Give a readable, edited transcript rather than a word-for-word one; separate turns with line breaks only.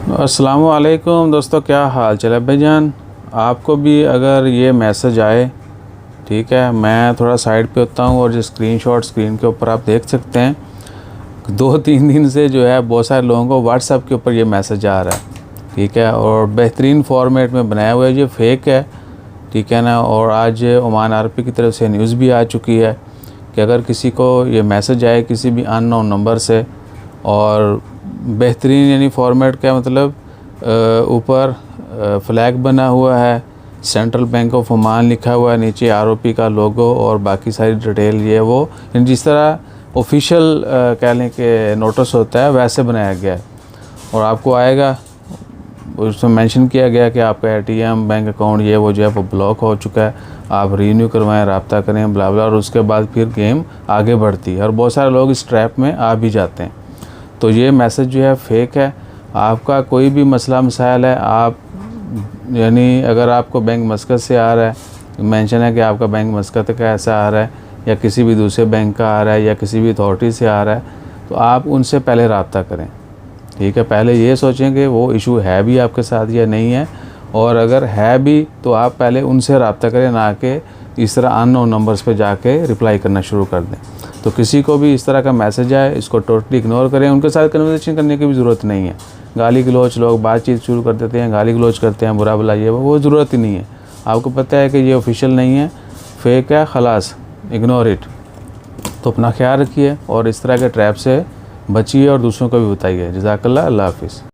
अस्सलामु अलैकुम दोस्तों, क्या हाल चाल है भाईजान। आपको भी अगर ये मैसेज आए, ठीक है, मैं थोड़ा साइड पे होता हूँ और जो स्क्रीनशॉट स्क्रीन के ऊपर आप देख सकते हैं, 2-3 दिन से जो है बहुत सारे लोगों को व्हाट्सएप के ऊपर ये मैसेज आ रहा है, ठीक है, और बेहतरीन फॉर्मेट में बनाया हुआ है, ये फेक है, ठीक है ना। और आज ओमान आरपी की तरफ से न्यूज़ भी आ चुकी है कि अगर किसी को ये मैसेज आए किसी भी अननोन नंबर से, और बेहतरीन यानी फॉर्मेट का मतलब ऊपर फ्लैग बना हुआ है, सेंट्रल बैंक ऑफ ओमान लिखा हुआ है, नीचे आरओपी का लोगो और बाकी सारी डिटेल ये वो जिस तरह ऑफिशियल कह लें कि नोटिस होता है वैसे बनाया गया है। और आपको आएगा, उसमें मेंशन किया गया कि आपका एटीएम बैंक अकाउंट ये वो जो है वो ब्लॉक हो चुका है, आप रीन्यू करवाएं, रब्ता करें, ब्ला ब्ला, और उसके बाद फिर गेम आगे बढ़ती है और बहुत सारे लोग इस ट्रैप में आ भी जाते हैं। तो ये मैसेज जो है फेक है। आपका कोई भी मसला मसाइल है, आप यानी अगर आपको बैंक मस्कत से आ रहा है, मेंशन है कि आपका बैंक मस्कत का ऐसा आ रहा है या किसी भी दूसरे बैंक का आ रहा है या किसी भी अथॉरिटी से आ रहा है, तो आप उनसे पहले रब्ता करें, ठीक है। पहले ये सोचें कि वो इशू है भी आपके साथ या नहीं है, और अगर है भी तो आप पहले उनसे रब्ता करें, ना कि इस तरह अननोन नंबर्स पे जाके रिप्लाई करना शुरू कर दें। तो किसी को भी इस तरह का मैसेज आए, इसको टोटली इग्नोर करें, उनके साथ कन्वर्सेशन करने की भी ज़रूरत नहीं है। गाली गलौच, लोग बातचीत शुरू कर देते हैं, गाली गलौच करते हैं, बुरा भला ये वो ज़रूरत ही नहीं है। आपको पता है कि ये ऑफिशियल नहीं है, फेक है, खलास, इग्नोर इट। तो अपना ख्याल रखिए और इस तरह के ट्रैप से बचिए और दूसरों को भी बताइए। जज़ाकल्लाह, अल्लाह हाफ़िज़।